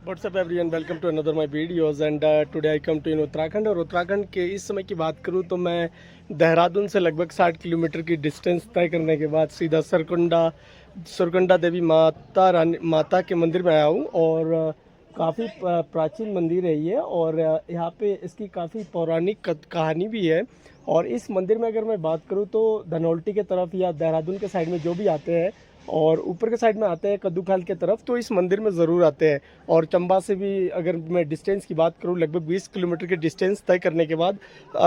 What's up everyone, welcome to another my videos and today I come to in Uttarakhand. और उत्तराखंड के इस समय की बात करूं तो मैं देहरादून से लगभग 60 किलोमीटर की डिस्टेंस तय करने के बाद सीधा सुरकंडा देवी माता के मंदिर में आया हूं। और काफ़ी प्राचीन मंदिर है ये, और यहाँ पे इसकी काफ़ी पौराणिक कहानी भी है। और इस मंदिर में अगर मैं बात करूँ तो धनौल्टी के तरफ या देहरादून के साइड में जो भी आते हैं और ऊपर के साइड में आते हैं कद्दूखाल के तरफ, तो इस मंदिर में ज़रूर आते हैं। और चंबा से भी अगर मैं डिस्टेंस की बात करूं, लगभग 20 किलोमीटर के डिस्टेंस तय करने के बाद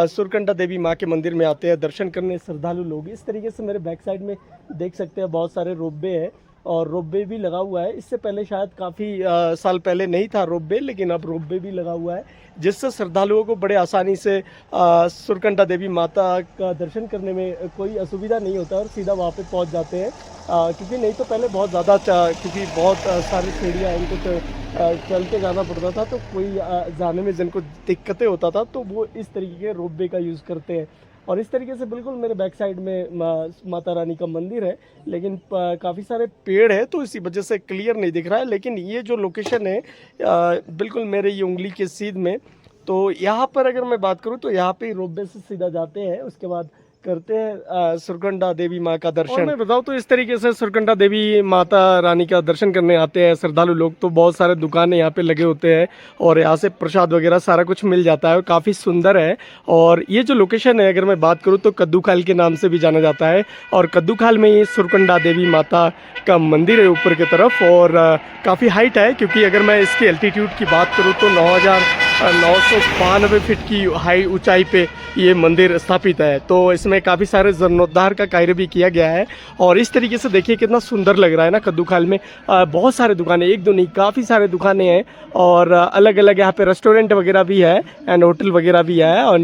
सुरकंडा देवी माँ के मंदिर में आते हैं दर्शन करने श्रद्धालु लोग। इस तरीके से मेरे बैक साइड में देख सकते हैं बहुत सारे रोपवे है और रोपवे भी लगा हुआ है। इससे पहले शायद काफ़ी साल पहले नहीं था रोपवे, लेकिन अब रोपवे भी लगा हुआ है, जिससे श्रद्धालुओं को बड़े आसानी से सुरकंडा देवी माता का दर्शन करने में कोई असुविधा नहीं होता और सीधा वहाँ पे पहुँच जाते हैं। क्योंकि नहीं तो पहले बहुत ज़्यादा क्योंकि बहुत सारी सीढ़ियाँ इनको चल के जाना पड़ता था, तो कोई जाने में जिनको दिक्कतें होता था तो वो इस तरीके के रोपवे का यूज़ करते हैं। और इस तरीके से बिल्कुल मेरे बैक साइड में माता रानी का मंदिर है, लेकिन काफ़ी सारे पेड़ है तो इसी वजह से क्लियर नहीं दिख रहा है। लेकिन ये जो लोकेशन है बिल्कुल मेरे ये उंगली के सीध में, तो यहाँ पर अगर मैं बात करूँ तो यहाँ पे रोपवे से सीधा जाते हैं, उसके बाद करते हैं सुरकंडा देवी माँ का दर्शन। और मैं बताऊँ तो इस तरीके से सुरकंडा देवी माता रानी का दर्शन करने आते हैं श्रद्धालु लोग, तो बहुत सारे दुकानें यहाँ पे लगे होते हैं और यहाँ से प्रसाद वगैरह सारा कुछ मिल जाता है और काफ़ी सुंदर है। और ये जो लोकेशन है अगर मैं बात करूँ तो कद्दूखाल के नाम से भी जाना जाता है, और कद्दूखाल में ये सुरकंडा देवी माता का मंदिर है ऊपर की तरफ, और काफ़ी हाइट है। क्योंकि अगर मैं इसकी एल्टीट्यूड की बात करूँ तो 9,992 फीट की हाई ऊंचाई पे ये मंदिर स्थापित है। तो इसमें काफ़ी सारे जीर्णोद्धार का कार्य भी किया गया है। और इस तरीके से देखिए कितना सुंदर लग रहा है ना कद्दूखाल में। बहुत सारे दुकानें, एक दो नहीं काफ़ी सारे दुकानें हैं, और अलग अलग यहाँ पे रेस्टोरेंट वगैरह भी है एंड होटल वगैरह भी है। और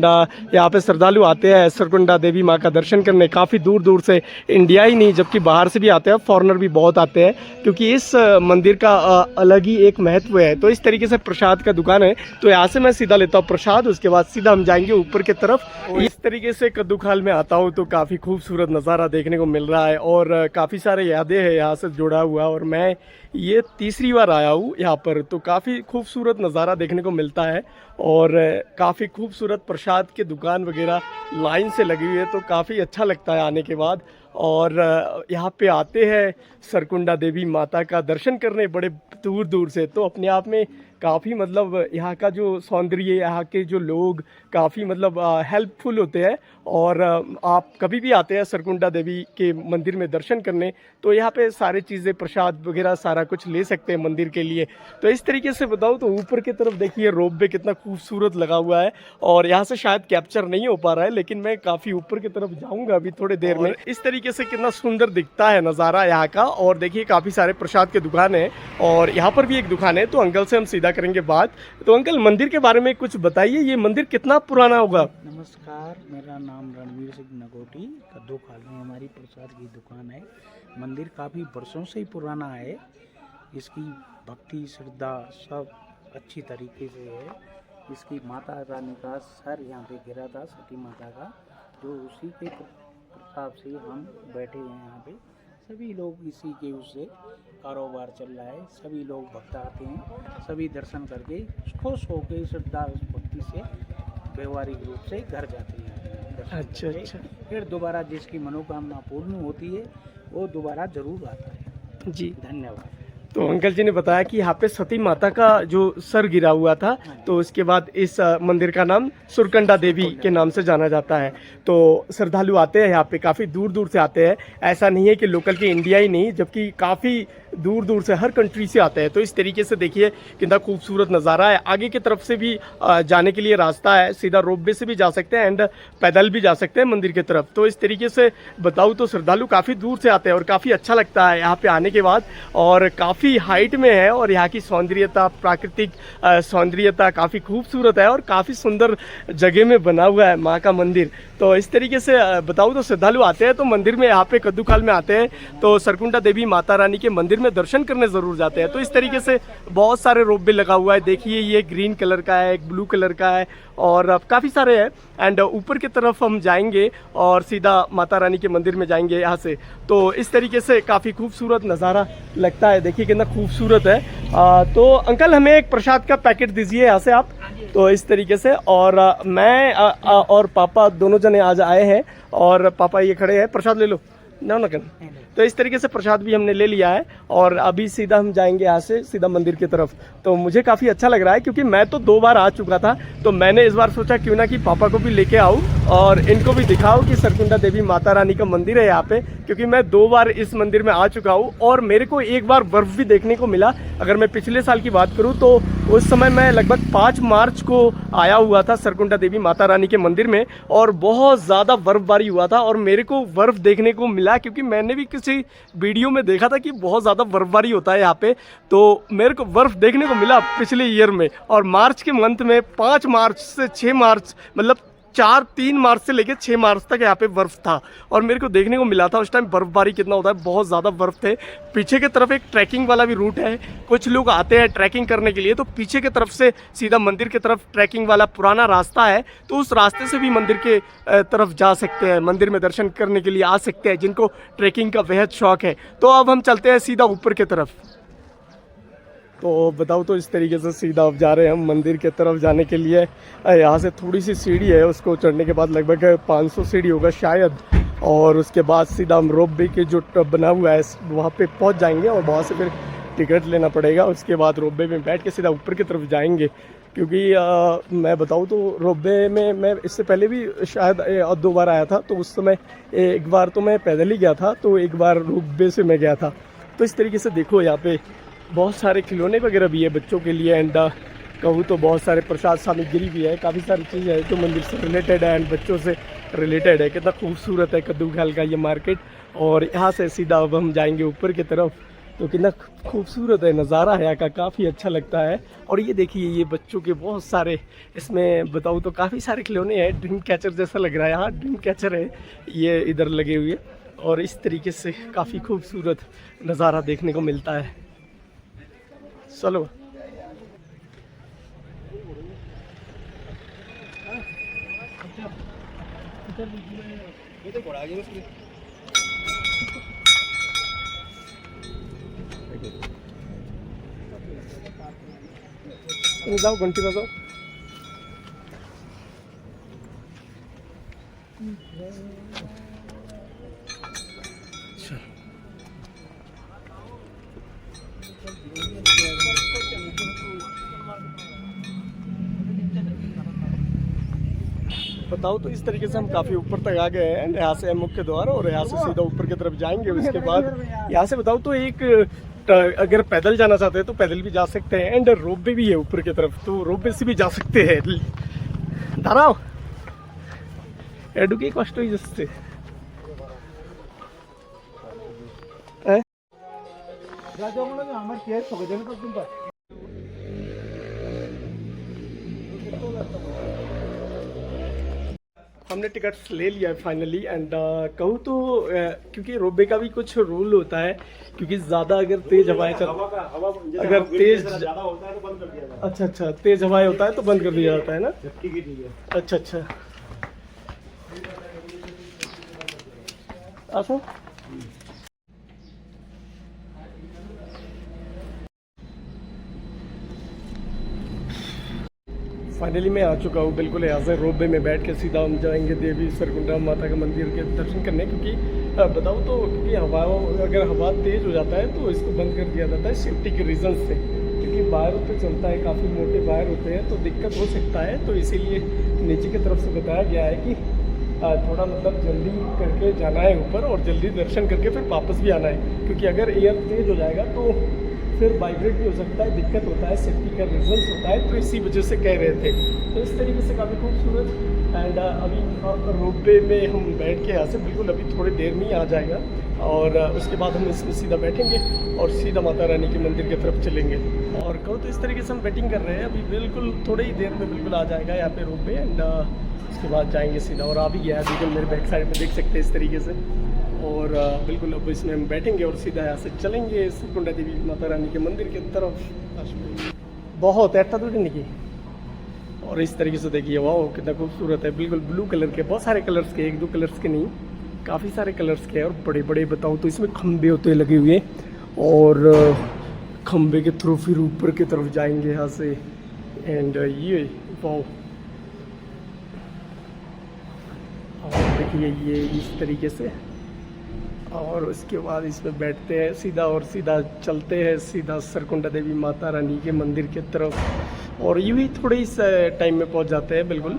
यहाँ पे श्रद्धालु आते हैं सुरकंडा देवी माँ का दर्शन करने, काफ़ी दूर दूर से, इंडिया ही नहीं जबकि बाहर से भी आते हैं, फॉरेनर भी बहुत आते हैं, क्योंकि इस मंदिर का अलग ही एक महत्व है। तो इस तरीके से प्रसाद का दुकान है, तो यहाँ से मैं सीधा लेता हूँ प्रसाद, उसके बाद सीधा हम जाएंगे ऊपर की तरफ। इस तरीके से कद्दूखाल में आता हूँ तो काफ़ी खूबसूरत नज़ारा देखने को मिल रहा है और काफ़ी सारे यादें हैं यहाँ से जुड़ा हुआ। और मैं ये तीसरी बार आया हूँ यहाँ पर, तो काफ़ी खूबसूरत नज़ारा देखने को मिलता है और काफ़ी खूबसूरत प्रसाद के दुकान वगैरह लाइन से लगी हुई है, तो काफ़ी अच्छा लगता है आने के बाद। और यहाँ पे आते हैं सुरकंडा देवी माता का दर्शन करने बड़े दूर दूर से, तो अपने आप में काफ़ी मतलब यहाँ का जो सौंदर्य, यहाँ के जो लोग काफ़ी मतलब हेल्पफुल होते हैं। और आप कभी भी आते हैं सुरकंडा देवी के मंदिर में दर्शन करने, तो यहाँ पे सारी चीज़ें प्रसाद वगैरह सारा कुछ ले सकते हैं मंदिर के लिए। तो इस तरीके से बताऊँ तो ऊपर की तरफ देखिए रोपवे कितना खूबसूरत लगा हुआ है, और यहाँ से शायद कैप्चर नहीं हो पा रहा है, लेकिन मैं काफ़ी ऊपर की तरफ जाऊँगा अभी थोड़ी देर में। इस तरीके से कितना सुंदर दिखता है नज़ारा यहाँ का। और देखिए काफ़ी सारे प्रसाद के दुकान है, और यहाँ पर भी एक दुकान है, तो अंकल से हम सीधा करेंगे बात। तो अंकल मंदिर के बारे में कुछ बताइए, ये मंदिर कितना पुराना होगा? नमस्कार, मेरा नाम रणवीर सिंह नगोटी। कद्दूखाल में हमारी प्रसाद की दुकान है। मंदिर काफ़ी वर्षों से ही पुराना है, इसकी भक्ति श्रद्धा सब अच्छी तरीके से है। इसकी माता रानी का सर यहाँ पे गिरा था, सती माता का, जो उसी के प्रताप से हम बैठे हैं यहाँ पे। सभी लोग इसी के उससे कारोबार चल रहा है, सभी लोग भक्त आते हैं, सभी दर्शन करके खुश होकर श्रद्धा भक्ति से व्यवहारिक रूप से घर जाते हैं। अच्छा। फिर दोबारा जिसकी मनोकामना पूर्ण होती है वो दोबारा जरूर आता है जी धन्यवाद। तो अंकल जी ने बताया कि यहाँ पे सती माता का जो सर गिरा हुआ था, तो उसके बाद इस मंदिर का नाम सुरकंडा देवी के नाम से जाना जाता है। तो श्रद्धालु आते हैं यहाँ पे, काफ़ी दूर दूर से आते हैं। ऐसा नहीं है कि लोकल के इंडिया ही नहीं, जबकि काफ़ी दूर दूर से हर कंट्री से आते हैं। तो इस तरीके से देखिए कितना खूबसूरत नज़ारा है। आगे की तरफ से भी जाने के लिए रास्ता है, सीधा रोपवे से भी जा सकते हैं एंड पैदल भी जा सकते हैं मंदिर की तरफ। तो इस तरीके से बताऊँ तो श्रद्धालु काफ़ी दूर से आते हैं और काफ़ी अच्छा लगता है यहाँ पे आने के बाद। और काफ़ी हाइट में है और यहाँ की सौंदर्यता, प्राकृतिक सौंदर्यता काफ़ी खूबसूरत है और काफ़ी सुंदर जगह में बना हुआ है माँ का मंदिर। तो इस तरीके से बताऊँ तो श्रद्धालु आते हैं तो मंदिर में यहाँ पे कद्दूखाल में आते हैं तो सुरकंडा देवी माता रानी के मंदिर में दर्शन करने ज़रूर जाते हैं। तो इस तरीके से बहुत सारे रोपवे लगा हुआ है। देखिए ये ग्रीन कलर का है, एक ब्लू कलर का है और काफ़ी सारे हैं। एंड ऊपर की तरफ हम जाएंगे और सीधा माता रानी के मंदिर में जाएंगे यहाँ से। तो इस तरीके से काफ़ी खूबसूरत नज़ारा लगता है। देखिए कितना खूबसूरत है। तो अंकल हमें एक प्रसाद का पैकेट दीजिए यहाँ से आप। तो इस तरीके से और मैं और पापा दोनों जने आज आए हैं और पापा ये खड़े हैं। प्रसाद ले लो ना ना कर। तो इस तरीके से प्रसाद भी हमने ले लिया है और अभी सीधा हम जाएंगे यहाँ से सीधा मंदिर की तरफ। तो मुझे काफ़ी अच्छा लग रहा है क्योंकि मैं तो 2 बार आ चुका था, तो मैंने इस बार सोचा क्यों ना कि पापा को भी लेके आऊँ और इनको भी दिखाऊँ कि सरकुंडा देवी माता रानी का मंदिर है यहाँ पे। क्योंकि मैं 2 बार इस मंदिर में आ चुका हूँ और मेरे को एक बार बर्फ़ भी देखने को मिला। अगर मैं पिछले साल की बात करूँ तो उस समय मैं लगभग 5 मार्च को आया हुआ था सरकुंडा देवी माता रानी के मंदिर में और बहुत ज़्यादा बर्फ़बारी हुआ था और मेरे को बर्फ़ देखने को मिला क्योंकि मैंने भी किसी वीडियो में देखा था कि बहुत ज़्यादा बर्फ़बारी होता है यहाँ पे। तो मेरे को बर्फ़ देखने को मिला पिछले ईयर में और मार्च के मंथ में 5 मार्च से 6 मार्च मतलब 3 मार्च से लेकर 6 मार्च तक यहाँ पे बर्फ़ था और मेरे को देखने को मिला था उस टाइम बर्फ़बारी कितना होता है। बहुत ज़्यादा बर्फ़ थे। पीछे की तरफ एक ट्रैकिंग वाला भी रूट है, कुछ लोग आते हैं ट्रैकिंग करने के लिए। तो पीछे की तरफ से सीधा मंदिर की तरफ ट्रैकिंग वाला पुराना रास्ता है, तो उस रास्ते से भी मंदिर के तरफ जा सकते हैं, मंदिर में दर्शन करने के लिए आ सकते हैं जिनको ट्रैकिंग का बेहद शौक़ है। तो अब हम चलते हैं सीधा ऊपर की तरफ। तो बताओ तो इस तरीके से सीधा अब जा रहे हैं हम मंदिर के तरफ जाने के लिए। यहाँ से थोड़ी सी सीढ़ी है, उसको चढ़ने के बाद लगभग 500 सीढ़ी होगा शायद, और उसके बाद सीधा हम रोप वे के जो बना हुआ है वहाँ पे पहुँच जाएंगे और वहाँ से फिर टिकट लेना पड़ेगा। उसके बाद रोप वे में बैठ के सीधा ऊपर की तरफ जाएंगे। क्योंकि मैं बताऊँ तो रोप वे में मैं इससे पहले भी शायद 2 बार आया था। तो उस समय एक बार तो मैं पैदल ही गया था, तो एक बार रोप वे से मैं गया था। तो इस तरीके से देखो यहाँ पे बहुत सारे खिलौने वगैरह भी है बच्चों के लिए एंड कहूँ तो बहुत सारे प्रसाद सामग्री भी है, काफ़ी सारी चीज़ें हैं जो मंदिर से रिलेटेड है एंड बच्चों से रिलेटेड है। कितना खूबसूरत है कद्दू खाल का ये मार्केट। और यहाँ से सीधा अब हम जाएंगे ऊपर की तरफ। तो कितना खूबसूरत है नज़ारा है यहाँ का, काफ़ी अच्छा लगता है। और ये देखिए ये बच्चों के बहुत सारे, इसमें बताऊँ तो काफ़ी सारे खिलौने हैं। ड्रीम कैचर जैसा लग रहा है, यहाँ ड्रीम कैचर है ये इधर लगे हुए और इस तरीके से काफ़ी खूबसूरत नज़ारा देखने को मिलता है। चलो जाओ घंटी बजाओ। बताओ तो इस तरीके से हम काफ़ी ऊपर तक आ गए हैं। यहाँ से मुख्य द्वार और यहाँ से सीधा ऊपर की तरफ जाएंगे। उसके बाद यहाँ से बताओ तो एक अगर पैदल जाना चाहते हैं तो पैदल भी जा सकते हैं एंड रोप वे भी है ऊपर की तरफ, तो रोप वे से भी जा सकते हैं। दाराओ एडुके कष्ट हुई जिससे हमने टिकट्स ले लिया है फाइनली एंड कहूँ तो क्योंकि रोपवे का भी कुछ रूल होता है, क्योंकि ज़्यादा अगर तेज़ हवाएं अगर तेज़ ज़्यादा होता है तो बंद कर दिया जाता है। अच्छा तेज़ हवाएं होता है तो बंद कर दिया जाता है ना। अच्छा आसो फाइनली मैं आ चुका हूँ बिल्कुल। यहाँ से रोप वे में बैठ के सीधा हम जाएंगे देवी सरकुंडा माता के मंदिर के दर्शन करने। क्योंकि बताऊँ तो क्योंकि अगर हवा तेज़ हो जाता है तो इसको बंद कर दिया जाता है सेफ्टी के रीज़न से, क्योंकि वायर पे चलता है, काफ़ी मोटे वायर होते हैं तो दिक्कत हो सकता है। तो इसीलिए नीचे की तरफ से बताया गया है कि थोड़ा मतलब जल्दी करके जाना है ऊपर और जल्दी दर्शन करके फिर वापस भी आना है। क्योंकि अगर एयर तेज़ हो जाएगा तो फिर वाइब्रेट भी हो सकता है, दिक्कत होता है, सेफ्टी का रीजंस होता है। तो इसी वजह से कह रहे थे। तो इस तरीके से काफ़ी खूबसूरत एंड अभी रोप वे में हम बैठ के यहाँ से बिल्कुल अभी थोड़ी देर में ही आ जाएगा और उसके बाद हम इसमें सीधा बैठेंगे और सीधा माता रानी के मंदिर की तरफ चलेंगे। और कहो तो इस तरीके से हम वेटिंग कर रहे हैं, अभी बिल्कुल थोड़ी ही देर में बिल्कुल आ जाएगा यहाँ पे रोप वे एंड उसके बाद जाएंगे सीधा। और आ भी गया है, बिल्कुल मेरे बैक साइड में देख सकते हैं इस तरीके से। और बिल्कुल अब इसमें हम बैठेंगे और सीधा यहाँ से चलेंगे सरकुंडा देवी माता रानी के मंदिर की तरफ। बहुत ऐसा तो नहीं की। और इस तरीके से देखिए, वाह कितना खूबसूरत है, बिल्कुल ब्लू कलर के, बहुत सारे कलर्स के, एक दो कलर्स के नहीं, काफ़ी सारे कलर्स के हैं। और बड़े बड़े बताऊँ तो इसमें खंबे होते लगे हुए, और खंबे के थ्रू फिर ऊपर की तरफ जाएंगे यहाँ से। एंड ये वाह, और देखिए ये इस तरीके से, और उसके बाद इसमें बैठते हैं सीधा और सीधा चलते हैं सीधा सरकुंडा देवी माता रानी के मंदिर की तरफ। और यूँ ही थोड़े इस टाइम में पहुंच जाते हैं बिल्कुल।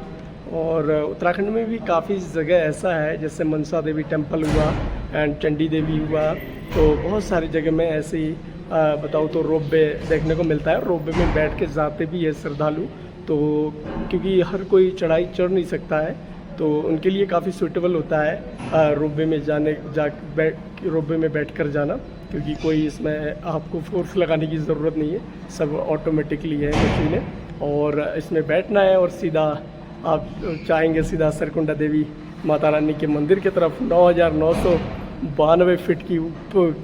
और उत्तराखंड में भी काफ़ी जगह ऐसा है, जैसे मनसा देवी टेम्पल हुआ एंड चंडी देवी हुआ, तो बहुत सारी जगह में ऐसे ही बताऊँ तो रोपवे देखने को मिलता है। रोपवे में बैठ के जाते भी है श्रद्धालु, तो क्योंकि हर कोई चढ़ाई चढ़ नहीं सकता है, तो उनके लिए काफ़ी सूटेबल होता है रोपवे में रोपवे में बैठ कर जाना, क्योंकि कोई इसमें आपको फोर्स लगाने की ज़रूरत नहीं है, सब ऑटोमेटिकली है मशीनें। और इसमें बैठना है और सीधा आप चाहेंगे सीधा सरकुंडा देवी माता रानी के मंदिर की तरफ। 9,992 फीट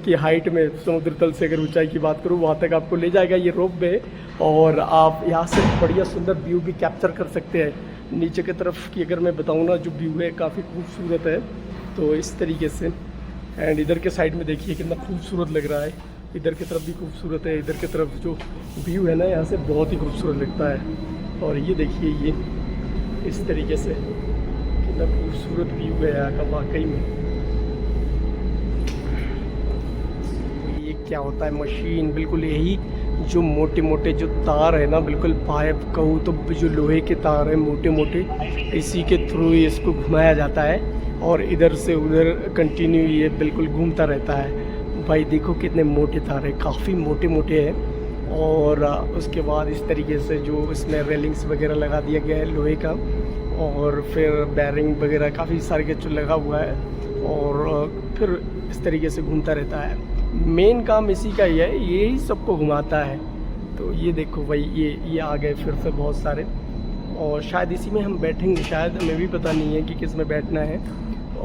की हाइट में समुद्र तल से अगर ऊंचाई की बात करूँ, वहाँ तक आपको ले जाएगा ये रोपवे। और आप यहाँ से बढ़िया सुंदर व्यू भी कैप्चर कर सकते हैं। नीचे की तरफ की अगर मैं बताऊँ ना, जो व्यू है काफ़ी खूबसूरत है, तो इस तरीके से। एंड इधर के साइड में देखिए कितना खूबसूरत लग रहा है, इधर की तरफ भी खूबसूरत है, इधर की तरफ जो व्यू है ना यहाँ से बहुत ही खूबसूरत लगता है। और ये देखिए ये इस तरीके से कितना खूबसूरत व्यू है यहाँ का वाकई में। ये क्या होता है मशीन, बिल्कुल यही जो मोटे मोटे जो तार है ना, बिल्कुल पाइप कहूँ तो जो लोहे के तार है मोटे मोटे, इसी के थ्रू इसको घुमाया जाता है और इधर से उधर कंटिन्यू ये बिल्कुल घूमता रहता है। भाई देखो कितने मोटे तार है, काफ़ी मोटे मोटे हैं। और उसके बाद इस तरीके से जो इसमें रेलिंग्स वगैरह लगा दिया गया है लोहे का, और फिर बैरिंग वगैरह काफ़ी सारे के जो लगा हुआ है, और फिर इस तरीके से घूमता रहता है। मेन काम इसी का ही है, यही सबको घुमाता है। तो ये देखो भाई, ये आ गए फिर से बहुत सारे, और शायद इसी में हम बैठेंगे, शायद हमें भी पता नहीं है कि किस में बैठना है।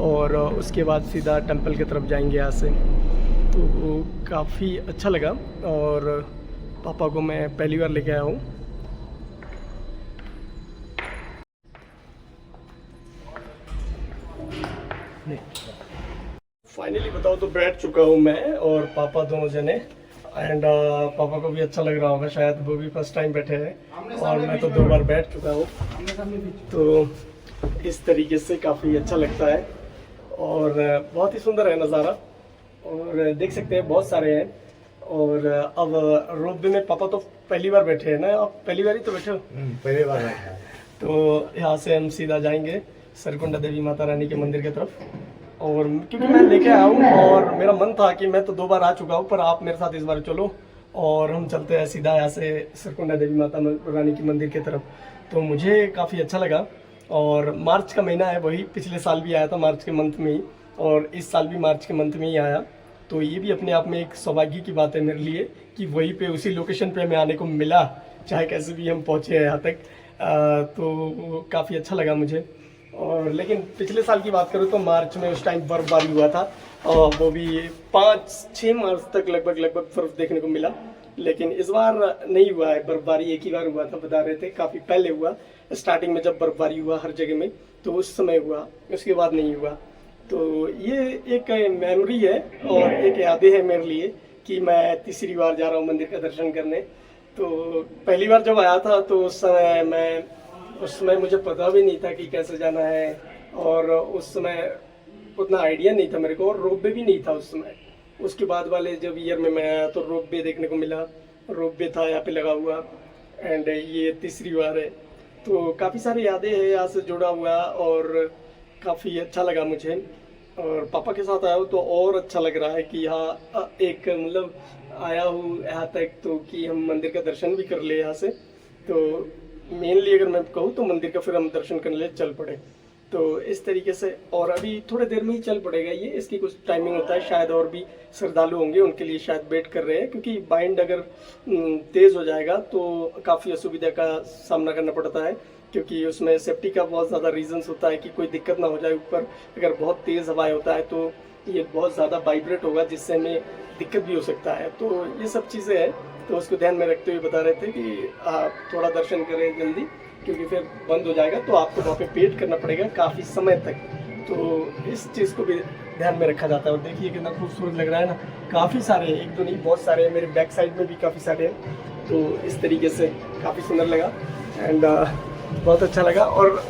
और उसके बाद सीधा टेंपल की तरफ जाएंगे यहाँ से। तो वो काफ़ी अच्छा लगा, और पापा को मैं पहली बार लेके आया हूँ। फाइनली बताओ तो बैठ चुका हूँ मैं और पापा दोनों जने। एंड पापा को भी अच्छा लग रहा होगा, शायद वो भी फर्स्ट टाइम बैठे हैं, और मैं तो 2 बार बैठ चुका हूँ। तो इस तरीके से काफ़ी अच्छा लगता है, और बहुत ही सुंदर है नज़ारा। और देख सकते हैं बहुत सारे हैं। और अब रोपवे में पापा तो पहली बार बैठे हैं ना, आप पहली बार ही तो बैठे हो? पहली बार बैठा है। तो यहाँ से हम सीधा जाएंगे सरकुंडा देवी माता रानी के मंदिर की तरफ। और क्योंकि मैं लेके आया हूँ और मेरा मन था कि मैं तो 2 बार आ चुका हूँ, पर आप मेरे साथ इस बार चलो और हम चलते हैं सीधा यहाँ से सरकुंडा देवी माता रानी के मंदिर की तरफ। तो मुझे काफ़ी अच्छा लगा। और मार्च का महीना है, वही पिछले साल भी आया था मार्च के मंथ में ही, और इस साल भी मार्च के मंथ में ही आया। तो ये भी अपने आप में एक सौभाग्य की बात है मेरे लिए कि वहीं पे उसी लोकेशन पे हमें आने को मिला, चाहे कैसे भी हम पहुँचे हैं यहाँ तक। तो काफ़ी अच्छा लगा मुझे। और लेकिन पिछले साल की बात करूँ तो मार्च में उस टाइम बर्फबारी हुआ था, और वो भी 5-6 मार्च तक लगभग बर्फ़ देखने को मिला। लेकिन इस बार नहीं हुआ है बर्फबारी, एक ही बार हुआ था, बता रहे थे काफ़ी पहले हुआ, स्टार्टिंग में जब बर्फबारी हुआ हर जगह में, तो उस समय हुआ, उसके बाद नहीं हुआ। तो ये एक मेमोरी है और एक यादें है मेरे लिए कि मैं तीसरी बार जा रहा हूँ मंदिर का दर्शन करने। तो पहली बार जब आया था तो उस समय मुझे पता भी नहीं था कि कैसे जाना है, और उस समय उतना आइडिया नहीं था मेरे को, और रोपवे भी नहीं था उस समय। उसके बाद वाले जब ईयर में मैं आया तो रोपवे देखने को मिला, रोपवे था यहाँ पे लगा हुआ। एंड ये तीसरी बार है, तो काफ़ी सारी यादें हैं यहाँ से जुड़ा हुआ, और काफ़ी अच्छा लगा मुझे। और पापा के साथ आया हूँ तो और अच्छा लग रहा है कि यहाँ एक मतलब आया हूँ यहाँ तक, तो कि हम मंदिर का दर्शन भी कर ले यहाँ से। तो मेनली अगर मैं कहूँ तो मंदिर का फिर हम दर्शन करने लिए चल पड़े, तो इस तरीके से। और अभी थोड़ी देर में ही चल पड़ेगा ये, इसकी कुछ टाइमिंग होता है, शायद और भी श्रद्धालु होंगे उनके लिए शायद वेट कर रहे हैं, क्योंकि बाइंड अगर तेज़ हो जाएगा तो काफ़ी असुविधा का सामना करना पड़ता है, क्योंकि उसमें सेफ्टी का बहुत ज़्यादा रीजंस होता है कि कोई दिक्कत ना हो जाए। ऊपर अगर बहुत तेज़ हवाएं होता है तो ये बहुत ज़्यादा वाइब्रेट होगा जिससे हमें दिक्कत भी हो सकता है। तो ये सब चीज़ें हैं, तो उसको ध्यान में रखते हुए बता रहे थे कि आप थोड़ा दर्शन करें जल्दी, क्योंकि फिर बंद हो जाएगा तो आपको वहाँ पे वेट करना पड़ेगा काफ़ी समय तक। तो इस चीज़ को भी ध्यान में रखा जाता है। और देखिए कितना खूबसूरत लग रहा है ना, काफ़ी सारे हैं, एक दो नहीं बहुत सारे हैं, मेरे बैक साइड में भी काफ़ी सारे हैं। तो इस तरीके से काफ़ी सुंदर लगा एंड बहुत अच्छा लगा। और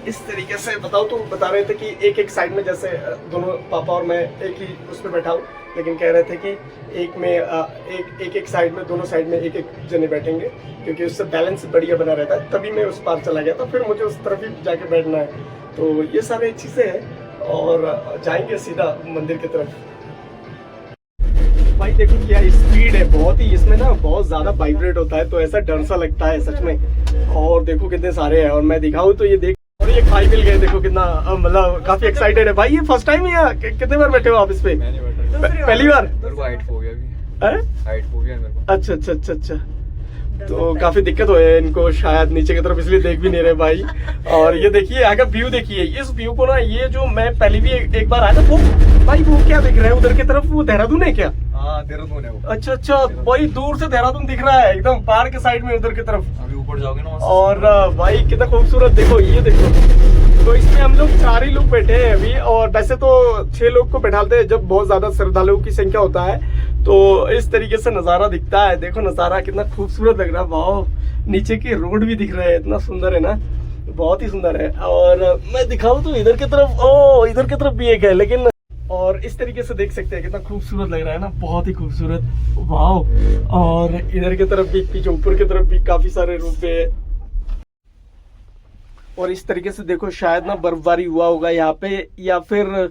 इस तरीके से बताओ तो बता रहे थे कि एक एक साइड में, जैसे दोनों पापा और मैं एक ही उस पर बैठा हूँ, लेकिन कह रहे थे कि एक में एक साइड में, दोनों साइड में एक एक जने बैठेंगे, क्योंकि उससे बैलेंस बढ़िया बना रहता है। तभी मैं उस पार चला गया था, फिर मुझे उस तरफ ही जाके बैठना है। तो ये सारी चीज़ें हैं और जाएंगे सीधा मंदिर की तरफ। भाई देखो क्या स्पीड है, बहुत ही इसमें ना बहुत ज़्यादा वाइब्रेट होता है, तो ऐसा डर सा लगता है सच में। और देखो कितने सारे हैं, और मैं दिखाऊँ तो ये देख, और ये भाई मिल गए, देखो कितना मतलब काफी एक्साइटेड है। भाई ये फर्स्ट टाइम ही है, कितने बार बैठे हो आप इस पे? पहली बार? मेरे को हाइट फोबिया भी है। हाइट फोबिया है मेरे को। अच्छा अच्छा अच्छा अच्छा, तो काफी दिक्कत हो है इनको शायद नीचे की तरफ, इसलिए देख भी नहीं रहे भाई। और ये देखिए यहाँ का व्यू देखिए, इस व्यू को ना, ये जो मैं पहले भी एक बार आया था, वो भाई वो क्या दिख रहा है उधर की तरफ, वो देहरादून है क्या? हाँ देहरादून है वो। अच्छा अच्छा, वही दूर से देहरादून दिख रहा है एकदम पहाड़ के साइड में उधर की तरफ। अभी ऊपर जाओगे ना। और भाई कितना खूबसूरत, देखो ये देखो। तो इसमें हम लोग 4 ही लोग बैठे हैं अभी, और वैसे तो 6 लोग को बैठाते हैं जब बहुत ज्यादा श्रद्धालुओं की संख्या होता है। तो इस तरीके से नज़ारा दिखता है, देखो नज़ारा कितना खूबसूरत लग रहा है। वाह, नीचे की रोड भी दिख रहा है, इतना सुंदर है ना, बहुत ही सुंदर है। और मैं दिखाऊं तो इधर की तरफ, ओ इधर की तरफ भी एक है, लेकिन और इस तरीके से देख सकते हैं कितना खूबसूरत लग रहा है ना, बहुत ही खूबसूरत। वाह, और इधर की तरफ भी, पीछे ऊपर की तरफ भी काफी सारे रूप है। और इस तरीके से देखो, शायद ना बर्फबारी हुआ होगा यहाँ पे, या फिर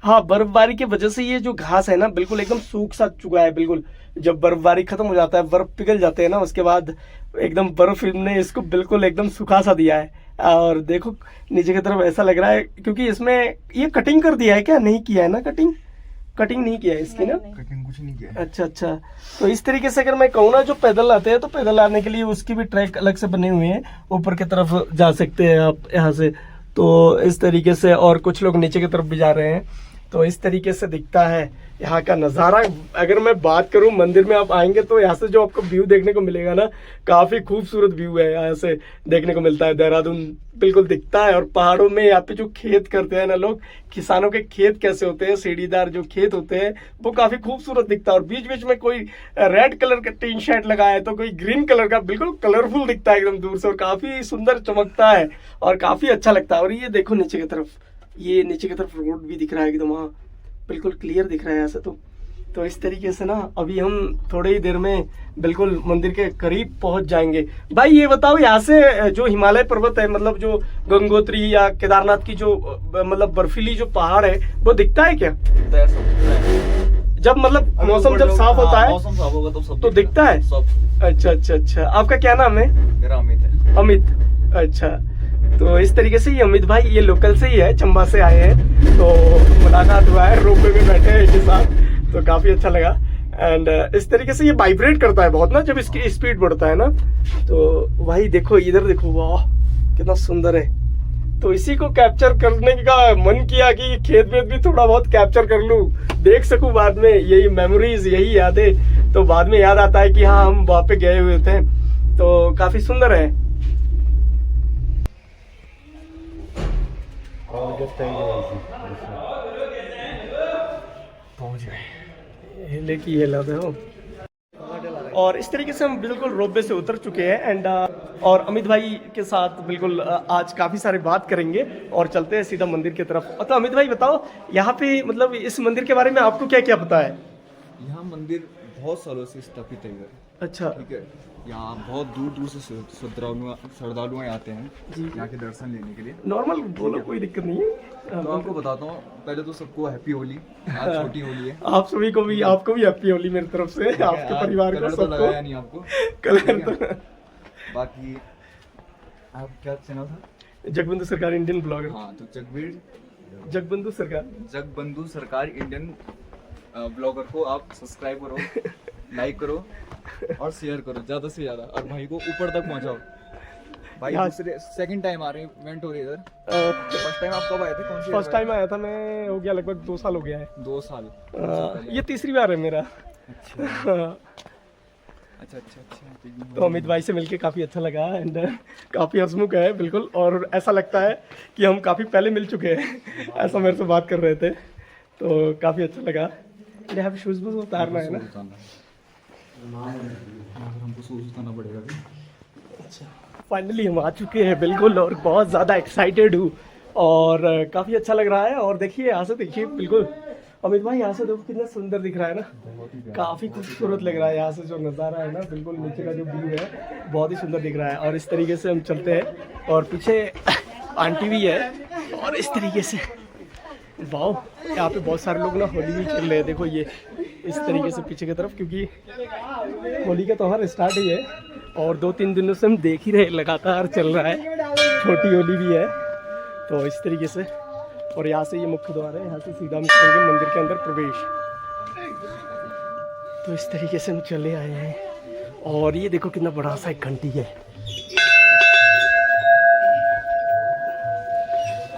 हाँ बर्फबारी की वजह से ये जो घास है ना बिल्कुल एकदम सूख सा चुका है। बिल्कुल जब बर्फबारी खत्म हो जाता है, बर्फ पिघल जाते हैं ना, उसके बाद एकदम बर्फ ने इसको बिल्कुल एकदम सुखा सा दिया है। और देखो नीचे की तरफ ऐसा लग रहा है, क्योंकि इसमें ये कटिंग कर दिया है क्या? नहीं किया है ना कटिंग नहीं किया है इसकी ना, कटिंग कुछ नहीं किया है। अच्छा अच्छा। तो इस तरीके से अगर मैं कहूँ ना, जो पैदल आते हैं तो पैदल आने के लिए उसकी भी ट्रैक अलग से बने हुए हैं, ऊपर की तरफ जा सकते हैं आप यहाँ से। तो इस तरीके से, और कुछ लोग नीचे की तरफ भी जा रहे हैं। तो इस तरीके से दिखता है यहाँ का नज़ारा। अगर मैं बात करूँ, मंदिर में आप आएंगे तो यहाँ से जो आपको व्यू देखने को मिलेगा ना, काफ़ी खूबसूरत व्यू है यहाँ से देखने को मिलता है। देहरादून बिल्कुल दिखता है, और पहाड़ों में यहाँ पे जो खेत करते हैं ना लोग, किसानों के खेत कैसे होते हैं, सीढ़ीदार जो खेत होते हैं, वो काफ़ी खूबसूरत दिखता है। और बीच बीच में कोई रेड कलर का टीन शेड लगा है, तो कोई ग्रीन कलर का, बिल्कुल कलरफुल दिखता है एकदम दूर से, और काफ़ी सुंदर चमकता है और काफ़ी अच्छा लगता है। और ये देखो नीचे की तरफ, ये नीचे की तरफ रोड भी दिख रहा है एकदम, हाँ बिल्कुल क्लियर दिख रहा है यहाँ से। तो इस तरीके से ना अभी हम थोड़ी ही देर में बिल्कुल मंदिर के करीब पहुंच जाएंगे। भाई ये बताओ, यहाँ से जो हिमालय पर्वत है, मतलब जो गंगोत्री या केदारनाथ की जो मतलब बर्फीली जो पहाड़ है, वो दिखता है क्या? जब मतलब मौसम जब साफ होता है, मौसम साफ होगा तो सब तो दिखता है सब। अच्छा अच्छा अच्छा। आपका क्या नाम है? मेरा अमित है। अमित, अच्छा। तो इस तरीके से ये अमित भाई, ये लोकल से ही है, चंबा से आए हैं, तो मुलाकात हुआ है, रोपवे में बैठे हैं इनके साथ, तो काफ़ी अच्छा लगा। एंड इस तरीके से ये वाइब्रेट करता है बहुत ना, जब इसकी स्पीड बढ़ता है ना। तो भाई देखो इधर देखो, वाह कितना सुंदर है। तो इसी को कैप्चर करने का मन किया कि खेत वेत भी थोड़ा बहुत कैप्चर कर लूँ, देख सकूँ बाद में, यही मेमोरीज, यही यादें। तो बाद में याद आता है कि हाँ हम वहाँ पे गए हुए थे। तो काफ़ी सुंदर है। पहुंच गए, लेकिन ये लाते हो। और इस तरीके से हम बिल्कुल रोपवे से उतर चुके हैं। एंड और अमित भाई के साथ बिल्कुल आज काफ़ी सारे बात करेंगे और चलते हैं सीधा मंदिर की तरफ। तो अमित भाई बताओ, यहाँ पे मतलब इस मंदिर के बारे में आपको क्या क्या पता है? यहाँ मंदिर बहुत सालों से स्थापित है इधर। अच्छा, ठीक है, यहाँ बहुत दूर दूर से श्रद्धालु आते हैं यहाँ के दर्शन लेने के लिए। नॉर्मल बोलो, कोई दिक्कत नहीं है। तो आपको बताता हूँ, पहले तो सबको हैप्पी होली। आज छोटी होली है। आप सभी को भी, आपको भी हैप्पी होली मेरी तरफ से, आपके परिवार को, कलर तो लगाया नहीं आपको। कलर तो बाकी आप क्या चैनल था? जगबंधु सरकार इंडियन ब्लॉगर। हाँ, तो जगबंधु सरकार इंडियन ब्लॉगर को आप सब्सक्राइब करो, लाइक करो और शेयर करो ज़्यादा से ज़्यादा, और भाई को ऊपर तक पहुँचाओ। भाई यहाँ दूसरे सेकंड टाइम आ रहे हैं, इवेंट हो रही है इधर। फर्स्ट टाइम आप कब आए थे, कौन सी फर्स्ट टाइम आया था मैं, हो गया लगभग 2 साल हो गया है। 2 साल। ये तीसरी बार है मेरा। अच्छा अच्छा अच्छा अच्छा। तो अमित भाई से मिलके काफ़ी अच्छा लगा एंड काफ़ी हंसमुख है बिल्कुल, और ऐसा लगता है कि हम काफ़ी पहले मिल चुके हैं, ऐसा मेरे से बात कर रहे थे, तो काफ़ी अच्छा लगा। यहाँ पे शूज़ वूज़ उतारना है ना? हमको शूज उतारना पड़ेगा भी। अच्छा, फाइनली हम आ चुके हैं बिल्कुल, और बहुत ज़्यादा एक्साइटेड हूँ और काफ़ी अच्छा लग रहा है। और देखिए यहाँ से, देखिए बिल्कुल अमित भाई यहाँ से देखो कितना सुंदर दिख रहा है ना, काफ़ी खूबसूरत लग रहा है यहाँ से जो नज़ारा है ना, बिल्कुल नीचे का जो व्यू है बहुत ही सुंदर दिख रहा है। और इस तरीके से हम चलते हैं और पीछे आंटी भी है, और इस तरीके से वाह, यहाँ पे बहुत सारे लोग ना होली भी खेल रहे हैं। देखो ये इस तरीके से पीछे की तरफ, क्योंकि होली का त्यौहार स्टार्ट ही है और 2-3 दिनों से हम देख ही रहे, लगातार चल रहा है, छोटी होली भी है। तो इस तरीके से, और यहाँ से ये मुख्य द्वार है, यहाँ से सीधा हम करेंगे मंदिर के अंदर प्रवेश। तो इस तरीके से हम चले आए हैं, और ये देखो कितना बड़ा सा एक घंटी है।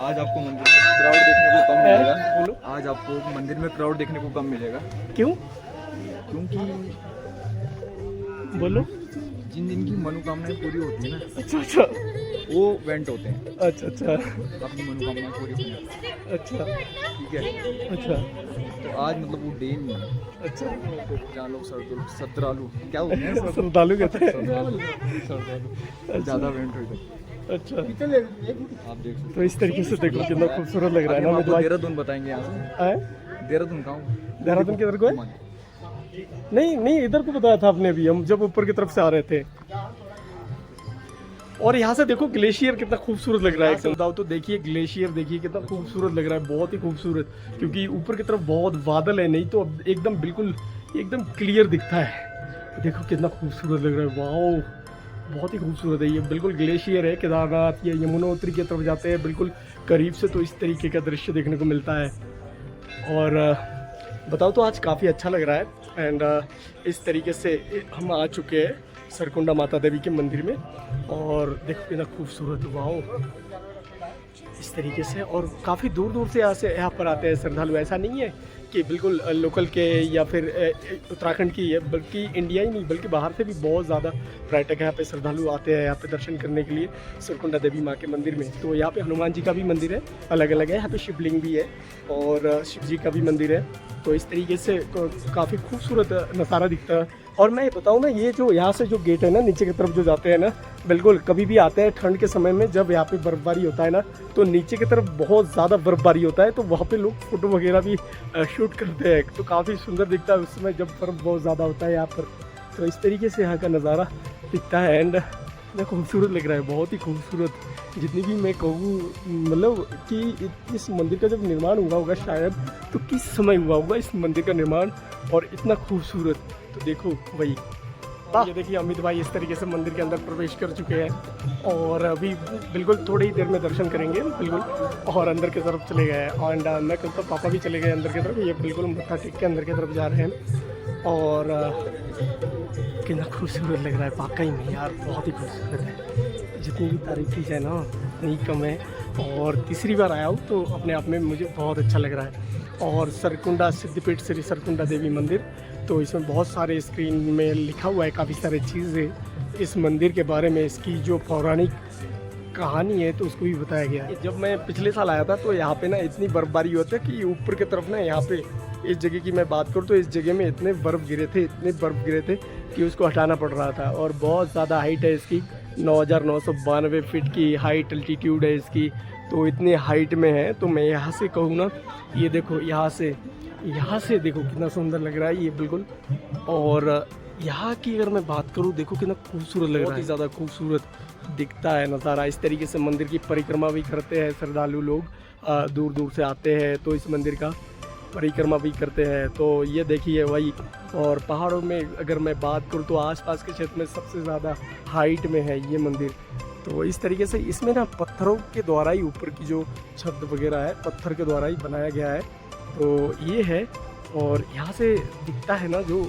आज आपको मंदिर में क्राउड देखने को कम मिलेगा। बोलो। आज आपको मंदिर में क्राउड देखने को कम मिलेगा। क्यों? क्योंकि बोलो। जिन जिनकी मनोकामनाएं पूरी होती है ना, अच्छा अच्छा वो इवेंट होते हैं। अच्छा अच्छा अपनी मनोकामनाएं पूरी होती हैं, अच्छा ठीक है। अच्छा तो आज मतलब वो डे नहीं है अच्छा, जहाँ लोग श्रद्धालु क्या होते हैं, श्रद्धालु कहते हैं। श्रद्धालु ज़्यादा इवेंट होते हैं। अच्छा, आप देख सकते तो इस तरीके से देखो कितना खूबसूरत लग रहा है हैं। ना। आपको देहरादून बताएंगे यहाँ से। आए? देहरादून कहाँ? देहरादून किधर को है? नहीं नहीं, इधर को बताया था आपने भी, हम जब ऊपर की तरफ से आ रहे थे। और यहाँ से देखो ग्लेशियर कितना खूबसूरत लग रहा है एकदम। बताओ तो देखिए, ग्लेशियर देखिए कितना खूबसूरत लग रहा है, बहुत ही खूबसूरत, क्योंकि ऊपर की तरफ बहुत बादल है, नहीं तो अब एकदम बिल्कुल एकदम क्लियर दिखता है। देखो कितना खूबसूरत लग रहा है, वाह, बहुत ही खूबसूरत है। ये बिल्कुल ग्लेशियर है, केदारनाथ या यमुनोत्री की तरफ जाते हैं बिल्कुल करीब से, तो इस तरीके का दृश्य देखने को मिलता है। और बताओ तो आज काफ़ी अच्छा लग रहा है। एंड इस तरीके से हम आ चुके हैं सरकुंडा माता देवी के मंदिर में, और देखो कितना खूबसूरत, वाह, इस तरीके से। और काफ़ी दूर दूर से यहाँ पर आते हैं श्रद्धालु। ऐसा नहीं है कि बिल्कुल लोकल के या फिर उत्तराखंड की है, बल्कि इंडिया ही नहीं बल्कि बाहर से भी बहुत ज़्यादा पर्यटक यहाँ पे श्रद्धालु आते हैं यहाँ पे दर्शन करने के लिए सरकुंडा देवी माँ के मंदिर में। तो यहाँ पे हनुमान जी का भी मंदिर है, अलग अलग है, यहाँ पे शिवलिंग भी है और शिव जी का भी मंदिर है। तो इस तरीके से काफ़ी खूबसूरत नज़ारा दिखता है। और मैं बताऊँ ना, ये जो यहाँ से जो गेट है ना, नीचे की तरफ जो जाते हैं ना, बिल्कुल कभी भी आते हैं ठंड के समय में, जब यहाँ पे बर्फ़बारी होता है ना, तो नीचे की तरफ बहुत ज़्यादा बर्फ़बारी होता है, तो वहाँ पे लोग फ़ोटो वगैरह भी शूट करते हैं, तो काफ़ी सुंदर दिखता है उस समय जब बर्फ़ बहुत ज़्यादा होता है यहाँ पर। तो इस तरीके से यहाँ का नज़ारा दिखता है एंड इतना खूबसूरत लग रहा है, बहुत ही खूबसूरत। जितनी भी मैं कहूँ मतलब कि इस मंदिर का जब निर्माण हुआ होगा शायद, तो किस समय हुआ होगा इस मंदिर का निर्माण, और इतना खूबसूरत। तो देखो भाई, ये देखिए अमित भाई इस तरीके से मंदिर के अंदर प्रवेश कर चुके हैं, और अभी बिल्कुल थोड़ी ही देर में दर्शन करेंगे बिल्कुल, और अंदर की तरफ चले गए हैं। एंड मैं कहता हूँ पापा भी चले गए अंदर की तरफ, ये बिल्कुल मत्था टेक के अंदर की तरफ जा रहे हैं। और कितना खूबसूरत लग रहा है वाकई में यार, बहुत ही खूबसूरत है, जितनी भी तारीफ की जाए ना उतनी कम है। और तीसरी बार आया हूँ तो अपने आप में मुझे बहुत अच्छा लग रहा है। और सरकुंडा सिद्धिपीठ श्री सरकुंडा देवी मंदिर, तो इसमें बहुत सारे स्क्रीन में लिखा हुआ है काफ़ी सारी चीज़ें इस मंदिर के बारे में, इसकी जो पौराणिक कहानी है तो उसको भी बताया गया है। जब मैं पिछले साल आया था तो यहाँ पे ना इतनी बर्फ़बारी होती है कि ऊपर की तरफ ना, यहाँ पे इस जगह की मैं बात करूँ तो इस जगह में इतने बर्फ़ गिरे थे कि उसको हटाना पड़ रहा था। और बहुत ज़्यादा हाइट है इसकी, 9,992 फीट की हाइट अल्टीट्यूड है इसकी, तो इतनी हाइट में है। तो मैं यहाँ से कहूँ ना, ये देखो यहाँ से देखो कितना सुंदर लग रहा है ये बिल्कुल। और यहाँ की अगर मैं बात करूँ, देखो कितना खूबसूरत लग रहा है, बहुत ही ज़्यादा खूबसूरत दिखता है नज़ारा। इस तरीके से मंदिर की परिक्रमा भी करते हैं श्रद्धालु लोग, दूर दूर से आते हैं तो इस मंदिर का परिक्रमा भी करते हैं। तो ये देखिए वही, और पहाड़ों में अगर मैं बात करूँ तो आसपास के क्षेत्र में सबसे ज़्यादा हाइट में है ये मंदिर। तो इस तरीके से इसमें ना पत्थरों के द्वारा ही ऊपर की जो छत वगैरह है पत्थर के द्वारा ही बनाया गया है, तो ये है। और यहाँ से दिखता है ना जो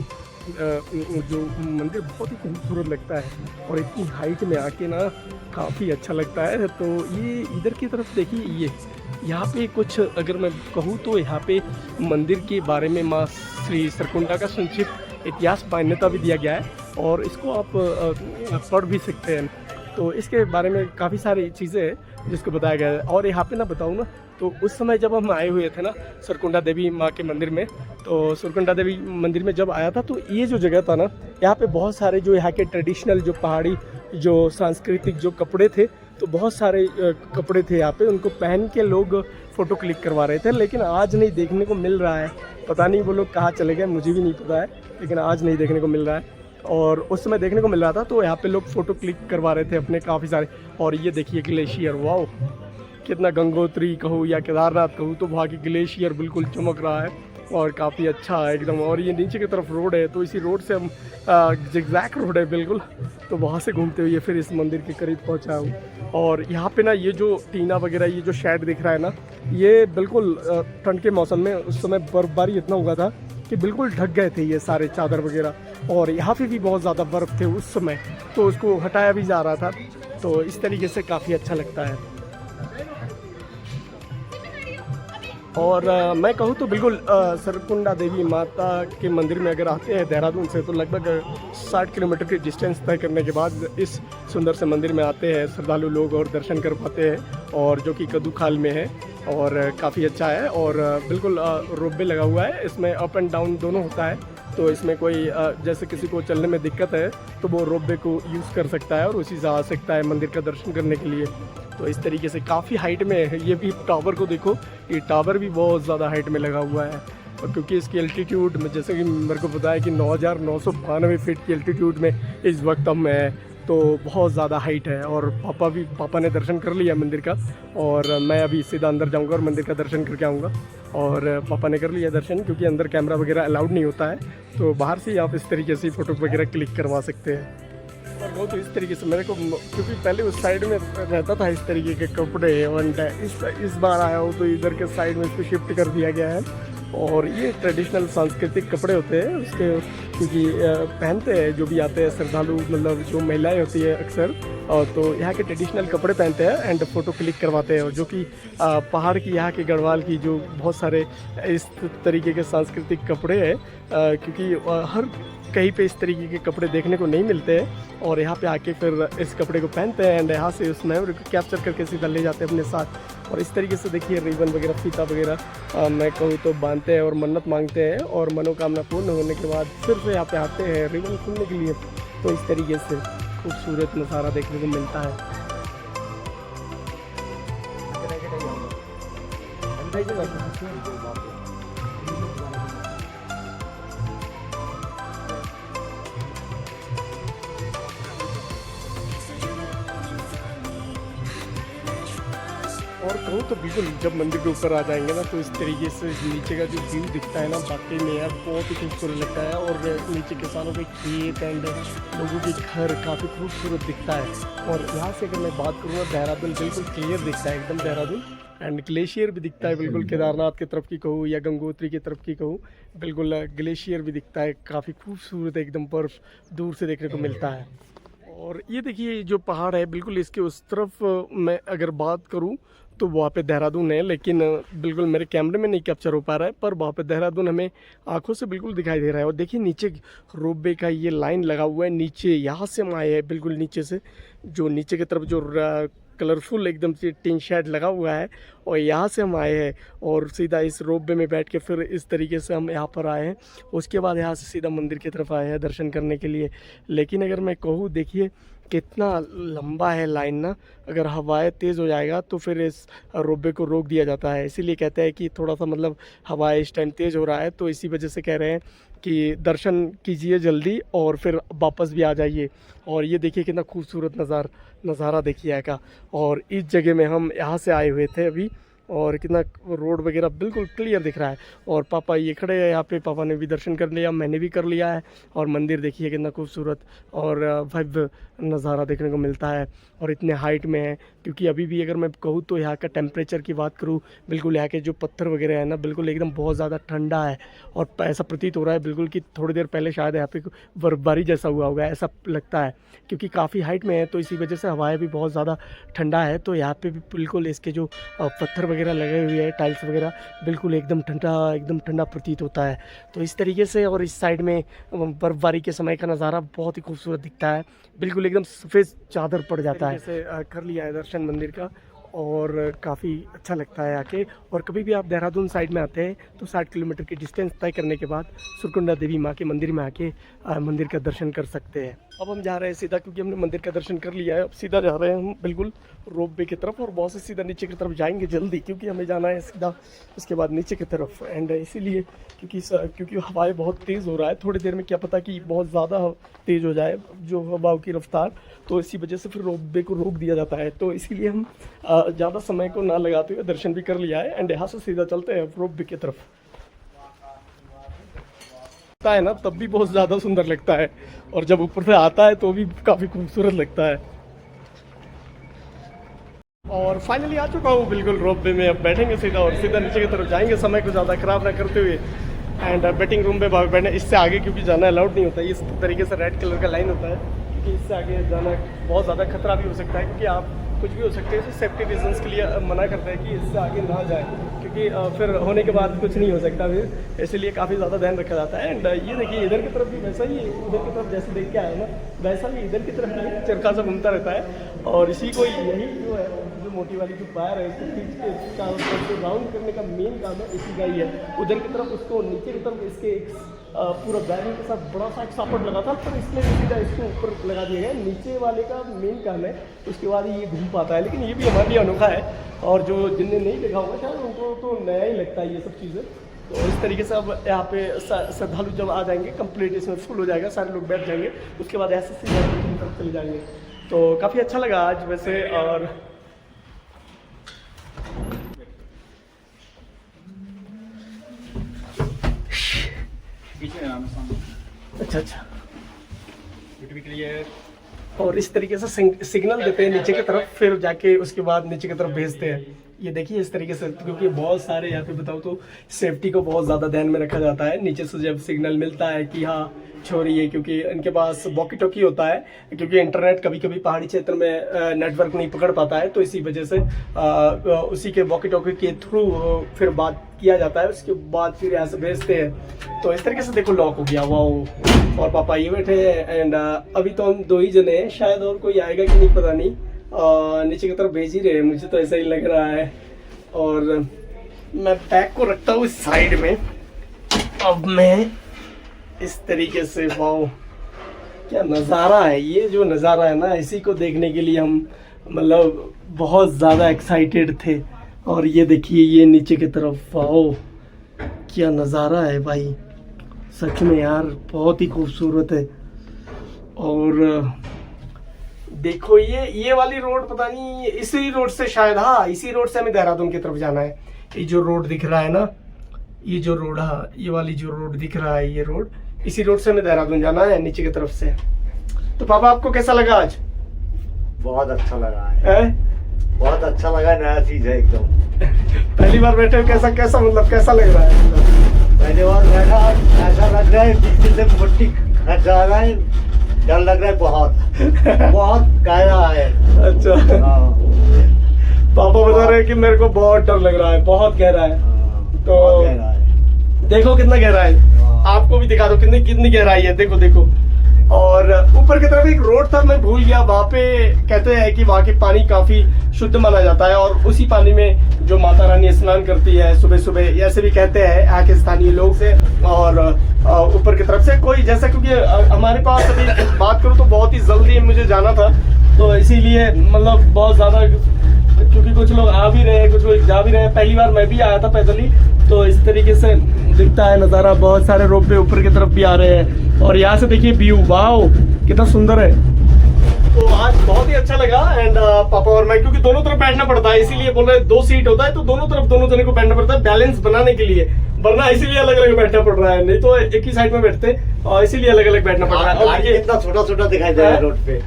जो मंदिर बहुत ही खूबसूरत लगता है और इतनी हाइट में आके ना काफ़ी अच्छा लगता है। तो ये इधर की तरफ देखिए, ये यहाँ पे कुछ अगर मैं कहूँ तो यहाँ पे मंदिर के बारे में माँ श्री सरकुंडा का संक्षिप्त इतिहास मान्यता भी दिया गया है और इसको आप पढ़ भी सकते हैं। तो इसके बारे में काफ़ी सारी चीज़ें हैं जिसको बताया गया है। और यहाँ पे ना बताऊँ ना, तो उस समय जब हम आए हुए थे ना सरकुंडा देवी माँ के मंदिर में, तो सरकुंडा देवी मंदिर में जब आया था तो ये जो जगह था ना, यहाँ पे बहुत सारे जो यहाँ के ट्रेडिशनल जो पहाड़ी जो सांस्कृतिक जो कपड़े थे, तो बहुत सारे कपड़े थे यहाँ पे, उनको पहन के लोग फ़ोटो क्लिक करवा रहे थे। लेकिन आज नहीं देखने को मिल रहा है, पता नहीं वो लोग कहाँ चले गए, मुझे भी नहीं पता है, लेकिन आज नहीं देखने को मिल रहा है। और उस समय देखने को मिल रहा था तो यहाँ पे लोग फ़ोटो क्लिक करवा रहे थे अपने काफ़ी सारे। और ये देखिए ग्लेशियर, वाओ कितना, गंगोत्री कहूँ या केदारनाथ कहूँ, तो वहाँ की ग्लेशियर बिल्कुल चमक रहा है और काफ़ी अच्छा है एकदम। और ये नीचे की तरफ रोड है, तो इसी रोड से हम जिगजैग रोड है बिल्कुल, तो वहाँ से घूमते हुए फिर इस मंदिर के करीब पहुँचा हूँ। और यहाँ पे ना ये जो टीना वगैरह, ये जो शेड दिख रहा है ना, ये बिल्कुल ठंड के मौसम में उस समय बर्फबारी इतना हुआ था कि बिल्कुल ढक गए थे ये सारे चादर वगैरह। और यहाँ पे भी बहुत ज़्यादा बर्फ़ थे उस समय, तो उसको हटाया भी जा रहा था। तो इस तरीके से काफ़ी अच्छा लगता है। और मैं कहूँ तो बिल्कुल सरकुंडा देवी माता के मंदिर में अगर आते हैं देहरादून से, तो लगभग 60 किलोमीटर की डिस्टेंस तय करने के बाद इस सुंदर से मंदिर में आते हैं श्रद्धालु लोग और दर्शन कर पाते हैं, और जो कि कद्दूखाल में है और काफ़ी अच्छा है। और बिल्कुल रोपवे लगा हुआ है, इसमें अप एंड डाउन दोनों होता है। तो इसमें कोई जैसे किसी को चलने में दिक्कत है तो वो रोपवे को यूज़ कर सकता है और उसी से आ सकता है मंदिर का दर्शन करने के लिए। तो इस तरीके से काफ़ी हाइट में है। ये भी टावर को देखो, ये टावर भी बहुत ज़्यादा हाइट में लगा हुआ है। और क्योंकि इसकी एल्टीट्यूड में, जैसे कि मेरे को पता है कि 9,992 फीट की एल्टीट्यूड में इस वक्त हम हैं, तो बहुत ज़्यादा हाइट है। और पापा ने दर्शन कर लिया मंदिर का, और मैं अभी सीधा अंदर जाऊंगा और मंदिर का दर्शन करके आऊँगा। और पापा ने कर लिया दर्शन, क्योंकि अंदर कैमरा वगैरह अलाउड नहीं होता है, तो बाहर से ही आप इस तरीके से फ़ोटो वगैरह क्लिक करवा सकते हैं। और बहुत इस तरीके से मेरे को, क्योंकि पहले उस साइड में रहता था इस तरीके के कपड़े, और इस बार आया हूँ तो इधर के साइड में इसको शिफ्ट कर दिया गया है। और ये ट्रेडिशनल सांस्कृतिक कपड़े होते हैं उसके, क्योंकि पहनते हैं जो भी आते हैं श्रद्धालु, मतलब जो महिलाएं होती है अक्सर, और तो यहाँ के ट्रेडिशनल कपड़े पहनते हैं एंड फ़ोटो क्लिक करवाते हैं। और जो कि पहाड़ की, यहाँ के गढ़वाल की जो बहुत सारे इस तरीके के सांस्कृतिक कपड़े हैं, क्योंकि हर कहीं पे इस तरीके के कपड़े देखने को नहीं मिलते हैं, और यहाँ पे आके फिर इस कपड़े को पहनते हैं एंड यहाँ से उस मेमोरी को कैप्चर करके सीधा ले जाते हैं अपने साथ। और इस तरीके से देखिए रिबन वगैरह, फीता वगैरह मैं कहूँ तो बांधते हैं और मन्नत मांगते हैं, और मनोकामना पूर्ण होने के बाद फिर से यहाँ पे आते हैं रिबन खुलने के लिए। तो इस तरीके से खूबसूरत नज़ारा देखने को मिलता है। और कहूँ तो बिल्कुल जब मंदिर के ऊपर आ जाएंगे ना, तो इस तरीके से नीचे का जो व्यू दिखता है ना, वाकई में यार बहुत ही खूबसूरत लगता है। और नीचे किसानों के खेत एंड लोगों के घर काफ़ी खूबसूरत दिखता है। और यहाँ से अगर मैं बात करूँ, देहरादून बिल्कुल क्लियर दिखता है एकदम देहरादून, एंड ग्लेशियर भी दिखता है बिल्कुल, केदारनाथ की तरफ की कहूँ या गंगोत्री की तरफ की कहूँ, बिल्कुल ग्लेशियर भी दिखता है, काफ़ी खूबसूरत एकदम बर्फ़ दूर से देखने को मिलता है। और ये देखिए जो पहाड़ है बिल्कुल इसके उस तरफ मैं अगर बात करूं तो वहाँ पे देहरादून है, लेकिन बिल्कुल मेरे कैमरे में नहीं कैप्चर हो पा रहा है, पर वहाँ पे देहरादून हमें आंखों से बिल्कुल दिखाई दे रहा है। और देखिए नीचे रोपवे का ये लाइन लगा हुआ है, नीचे यहाँ से हम आए हैं बिल्कुल नीचे से, जो नीचे की तरफ जो कलरफुल एकदम से टिन शेड लगा हुआ है, और यहाँ से हम आए हैं और सीधा इस रोपवे में बैठ के फिर इस तरीके से हम यहाँ पर आए हैं। उसके बाद यहाँ से सीधा मंदिर की तरफ आए हैं दर्शन करने के लिए। लेकिन अगर मैं कहूँ, देखिए कितना लंबा है लाइन ना, अगर हवाएं तेज़ हो जाएगा तो फिर इस रोपवे को रोक दिया जाता है। इसीलिए कहते हैं कि थोड़ा सा मतलब हवाएं इस टाइम तेज़ हो रहा है, तो इसी वजह से कह रहे हैं कि दर्शन कीजिए जल्दी और फिर वापस भी आ जाइए। और ये देखिए कितना खूबसूरत नज़ारा देखिए यहाँ का। और इस जगह में हम यहाँ से आए हुए थे अभी, और कितना रोड वगैरह बिल्कुल क्लियर दिख रहा है। और पापा ये खड़े हैं यहाँ पे, पापा ने भी दर्शन कर लिया, मैंने भी कर लिया है। और मंदिर देखिए कितना खूबसूरत और भव्य नज़ारा देखने को मिलता है और इतने हाइट में है। क्योंकि अभी भी अगर मैं कहूँ तो यहाँ का टेम्परेचर की बात करूँ, बिल्कुल यहाँ के जो पत्थर वगैरह है ना, बिल्कुल एकदम बहुत ज़्यादा ठंडा है। और ऐसा प्रतीत हो रहा है बिल्कुल कि थोड़ी देर पहले शायद यहाँ पे बर्फबारी जैसा हुआ होगा, ऐसा लगता है। क्योंकि काफ़ी हाइट में है तो इसी वजह से हवाएं भी बहुत ज़्यादा ठंडा है। तो यहाँ पे भी बिल्कुल इसके जो पत्थर वगैरह लगे हुए हैं, टाइल्स वगैरह, बिल्कुल एकदम ठंडा प्रतीत होता है। तो इस तरीके से, और इस साइड में बर्फबारी के समय का नज़ारा बहुत ही खूबसूरत दिखता है, बिल्कुल एकदम सफ़ेद चादर पड़ जाता है। जैसे कर लिया है दर्शन मंदिर का और काफ़ी अच्छा लगता है आके। और कभी भी आप देहरादून साइड में आते हैं तो 60 किलोमीटर की डिस्टेंस तय करने के बाद सुरकुंडा देवी माँ के मंदिर में आके मंदिर का दर्शन कर सकते हैं। अब हम जा रहे हैं सीधा, क्योंकि हमने मंदिर का दर्शन कर लिया है, अब सीधा जा रहे हैं हम बिल्कुल रोप वे की तरफ। और बहुत से सीधा नीचे की तरफ जाएंगे जल्दी, क्योंकि हमें जाना है सीधा उसके बाद नीचे की तरफ। एंड इसीलिए क्योंकि हवाएं बहुत तेज़ हो रहा है, थोड़ी देर में क्या पता कि बहुत ज़्यादा तेज़ हो जाए जो हवाओं की रफ्तार, तो इसी वजह से फिर रोप वे को रोक दिया जाता है। तो इसीलिए हम ज़्यादा समय को ना लगाते हुए दर्शन भी कर लिया है। एंड यहाँ से सीधा चलते हैं रोप वे की तरफ। आता है ना तब भी बहुत ज़्यादा सुंदर लगता है, और जब ऊपर से आता है तो भी काफ़ी खूबसूरत लगता है। और फाइनली आ चुका हूँ बिल्कुल रोप वे में। अब बैठेंगे सीधा और सीधा नीचे की तरफ जाएंगे, समय को ज़्यादा ख़राब ना करते हुए। एंड वेटिंग रूम पे बैठे, इससे आगे क्योंकि जाना अलाउड नहीं होता, इस तरीके से रेड कलर का लाइन होता है, क्योंकि इससे आगे जाना बहुत ज़्यादा खतरा भी हो सकता है, क्योंकि आप कुछ भी हो सकते हैं। सेफ्टी रीजंस के लिए मना करते हैं कि इससे आगे ना जाए, क्योंकि फिर होने के बाद कुछ नहीं हो सकता फिर, इसलिए काफ़ी ज़्यादा ध्यान रखा जाता है। एंड ये देखिए इधर की तरफ भी वैसा ही, उधर की तरफ जैसे देख के आया ना वैसा ही इधर की तरफ भी चरखा सा घूमता रहता है। और इसी को यही जो है जो मोटी वाली जो वायर है इसको खींच के चारों तरफ से राउंड करने का मेन काम है इसी का ही है। उधर की तरफ उसको नीचे की तरफ इसके एक पूरा बैरिंग के साथ बड़ा सा एक सापट लगा था, पर इसमें सीधा इसको ऊपर लगा दिया गया। नीचे वाले का मेन काम है, उसके बाद ये घूम पाता है। लेकिन ये भी हमारे लिए अनोखा है, और जो जिनने नहीं देखा होगा शायद उनको तो नया ही लगता है ये सब चीज़ें। तो इस तरीके से अब यहाँ पे श्रद्धालु जब आ जाएंगे, कंप्लीट इसमें फुल हो जाएगा, सारे लोग बैठ जाएंगे, उसके बाद ऐसे सीधा तरफ चले जाएंगे। तो काफ़ी अच्छा लगा आज वैसे। और अच्छा और इस तरीके से सिग्नल देते हैं नीचे की तरफ, फिर जाके उसके बाद नीचे की तरफ भेजते हैं। ये देखिए इस तरीके से, क्योंकि बहुत सारे यहाँ पे बताओ तो सेफ्टी को बहुत ज़्यादा ध्यान में रखा जाता है। नीचे से जब सिग्नल मिलता है कि हाँ छोड़िए, क्योंकि इनके पास वॉकी टॉकी होता है, क्योंकि इंटरनेट कभी कभी पहाड़ी क्षेत्र में नेटवर्क नहीं पकड़ पाता है, तो इसी वजह से उसी के वॉकी टॉकी के थ्रू फिर बात किया जाता है, उसके बाद फिर यहाँ से भेजते हैं। तो इस तरीके से देखो लॉक हो गया, वाह। और पापा ये बैठे हैं। एंड अभी तो हम 2 ही जने हैं, शायद और कोई आएगा कि नहीं पता नहीं। नीचे की तरफ भेज ही रहे हैं, मुझे तो ऐसा ही लग रहा है। और मैं बैग को रखता हूँ इस साइड में। अब मैं इस तरीके से, वाओ क्या नज़ारा है। ये जो नज़ारा है ना, इसी को देखने के लिए हम मतलब बहुत ज़्यादा एक्साइटेड थे। और ये देखिए ये नीचे की तरफ, वाओ क्या नज़ारा है भाई, सच में यार बहुत ही खूबसूरत है। और देखो ये वाली रोड, पता नहीं इसी रोड से शायद, हाँ इसी रोड से हमें देहरादून की तरफ जाना है। ये जो रोड दिख रहा है ना, ये जो रोड, हाँ ये वाली जो रोड दिख रहा है, ये रोड, इसी रोड से हमें देहरादून जाना है नीचे की तरफ से। तो पापा आपको कैसा लगा आज? बहुत अच्छा लगा है? बहुत अच्छा लगा, नया चीज है एकदम। पहली बार बैठे हो, कैसा मतलब कैसा लग रहा है? पहली बार बैठा, ऐसा लग रहा है बिजली से मट्टी खच जा रहा है, डर लग रहा है बहुत बहुत गहरा है। अच्छा हाँ। पापा बता रहे हैं कि मेरे को बहुत डर लग रहा है, बहुत गहरा है। तो बहुत गहरा है। देखो कितना गहरा है, आपको भी दिखा दो कितनी गहराई है, देखो। और ऊपर की तरफ एक रोड था, मैं भूल गया, वहाँ पे कहते हैं कि वहाँ के पानी काफी शुद्ध माना जाता है, और उसी पानी में जो माता रानी स्नान करती है सुबह सुबह, ऐसे भी कहते हैं यहाँ के स्थानीय लोग से। और ऊपर की तरफ से कोई जैसा, क्योंकि हमारे पास अभी बात करूँ तो बहुत ही जल्दी मुझे जाना था, तो इसीलिए मतलब बहुत ज्यादा, क्योंकि कुछ लोग आ भी रहे हैं, कुछ लोग जा भी रहे हैं। पहली बार मैं भी आया था पैदल ही, तो इस तरीके से दिखता है नज़ारा। बहुत सारे रोप पे ऊपर की तरफ भी आ रहे हैं, और यहाँ से देखिए व्यू, वाओ कितना सुंदर है। तो आज बहुत ही अच्छा लगा एंड पापा और मैं, क्योंकि दोनों तरफ बैठना पड़ता है, इसीलिए बोल रहे 2 सीट होता है तो दोनों तरफ दोनों जने को बैठना पड़ता है बैलेंस बनाने के लिए, वरना इसीलिए अलग अलग बैठना पड़ रहा है, नहीं तो एक ही साइड में बैठते और इसीलिए अलग अलग बैठना पड़ रहा है। और ये कितना छोटा छोटा दिखाई दे रहा है रोड पे,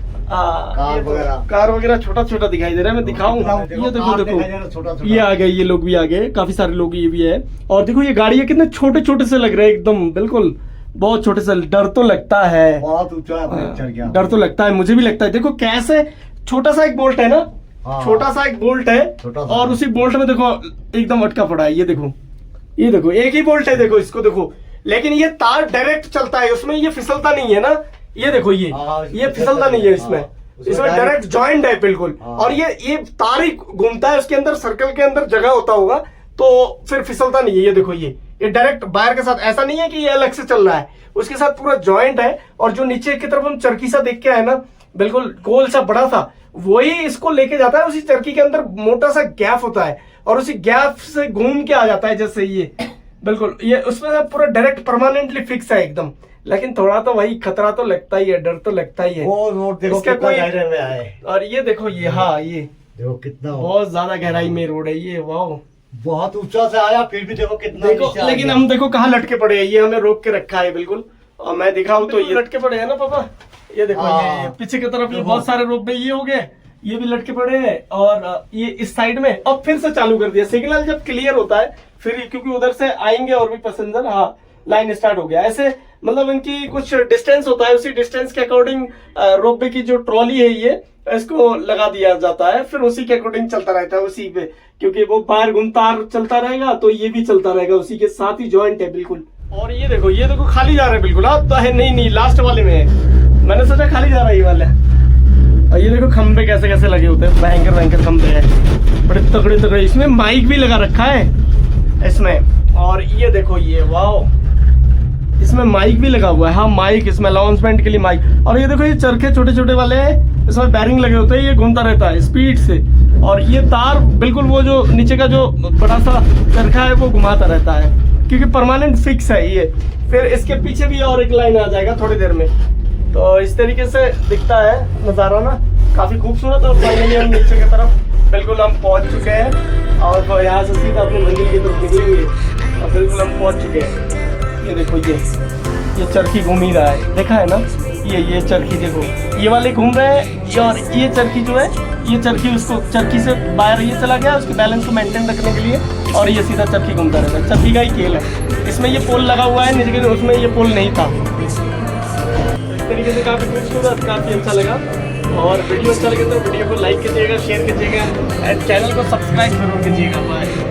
कार वगैरह छोटा छोटा दिखाई दे रहा है। मैं दिखाऊंगा, ये देखो देखो ये आ गए, ये लोग भी आ गए, काफी सारे लोग ये भी है। और देखो ये गाड़ी कितने छोटे छोटे से लग रहे हैं एकदम, बिल्कुल बहुत छोटे से। डर तो लगता है, बहुत ऊंचा है, डर तो लगता है, मुझे भी लगता है। देखो कैसे छोटा सा एक बोल्ट है ना, छोटा सा एक बोल्ट है और उसी बोल्ट में देखो एकदम अटका पड़ा है। ये देखो एक ही बोल्ट है, देखो इसको देखो, लेकिन ये तार डायरेक्ट चलता है, उसमें ये फिसलता नहीं है ना। ये देखो ये फिसलता नहीं है इसमें डायरेक्ट जॉइंट है बिल्कुल। और ये तार ही घूमता है, उसके अंदर सर्कल के अंदर जगह होता होगा तो फिर फिसलता नहीं है। ये देखो ये डायरेक्ट बाहर के साथ, ऐसा नहीं है कि ये अलग से चल रहा है, उसके साथ पूरा जॉइंट है। और जो नीचे की तरफ हम चरखी सा देख के आए ना, बिल्कुल गोल सा बड़ा सा, वही इसको लेके जाता है। उसी चरखी के अंदर मोटा सा गैप होता है और उसी गैप से घूम के आ जाता है, जैसे ये बिल्कुल ये उसमें पूरा डायरेक्ट परमानेंटली फिक्स है एकदम। लेकिन थोड़ा तो वही खतरा तो लगता ही है, डर तो लगता ही है। इसका कोई में आए। और ये देखो ये, हाँ ये देखो कितना बहुत ज्यादा गहराई में रोड है ये, वाह बहुत ऊंचा से आया, फिर भी देखो कितना देखो। लेकिन हम देखो कहाँ लटके पड़े हैं, ये हमें रोक के रखा है बिल्कुल। और मैं दिखाऊं तो ये लटके पड़े हैं ना पापा, ये देखो ये पीछे की तरफ ये बहुत सारे रोप में ये हो गए, ये भी लटके पड़े हैं। और ये इस साइड में अब फिर से चालू कर दिया सिग्नल जब क्लियर होता है फिर, क्योंकि उधर से आएंगे और भी पैसेंजर। हाँ लाइन स्टार्ट हो गया ऐसे, मतलब इनकी कुछ डिस्टेंस होता है, उसी डिस्टेंस के अकॉर्डिंग रोपवे की जो ट्रॉली है ये इसको लगा दिया जाता है, फिर उसी के अकॉर्डिंग चलता रहता है उसी पे, क्योंकि वो बाहर तार चलता रहेगा तो ये भी चलता रहेगा, उसी के साथ ही जॉइंट है बिल्कुल। और ये देखो खाली जा रहा है बिल्कुल। अब तो है नहीं लास्ट वाले में है, मैंने सोचा खाली जा रहा है ये वाला। और ये देखो खंबे कैसे कैसे लगे होते हैं, भयंकर खंबे हैं, बड़े तगड़े। इसमें माइक भी लगा रखा है इसमें। और ये देखो ये वाओ, इसमें माइक भी लगा हुआ है। हाँ माइक, इसमें अनाउंसमेंट के लिए माइक। और ये देखो ये चरखे छोटे छोटे वाले हैं, इसमें बैरिंग लगे होते हैं, ये घूमता रहता है स्पीड से। और ये तार बिल्कुल वो जो नीचे का जो बड़ा सा चरखा है वो घुमाता रहता है, क्योंकि परमानेंट फिक्स है ये। फिर इसके पीछे भी और एक लाइन आ जाएगा थोड़ी देर में। तो इस तरीके से दिखता है नज़ारा ना, काफ़ी खूबसूरत। और फाइनली हम नीचे की तरफ बिल्कुल हम पहुंच चुके हैं और यहाँ से सीधा अपनी मंजिल की तरफ निकलेंगे और बिल्कुल हम पहुंच चुके हैं। ये देखो ये चरखी घूम ही रहा है, देखा है ना, ये चरखी देखो, ये वाले घूम रहे हैं। और ये चरखी जो है, ये चरखी उसको चरखी से बाहर ये चला गया उसके बैलेंस को मेंटेन रखने के लिए, और ये सीधा चरखी घूमता रहता है। चरखी का ही खेल है। इसमें ये पोल लगा हुआ है, लेकिन उसमें ये पोल नहीं था। तो इस तरीके से काफ़ी खूबसूरत, काफ़ी अच्छा लगा। और वीडियो अच्छा लगे तो वीडियो को लाइक कीजिएगा, शेयर कीजिएगा एंड चैनल को सब्सक्राइब जरूर कीजिएगा। बाय।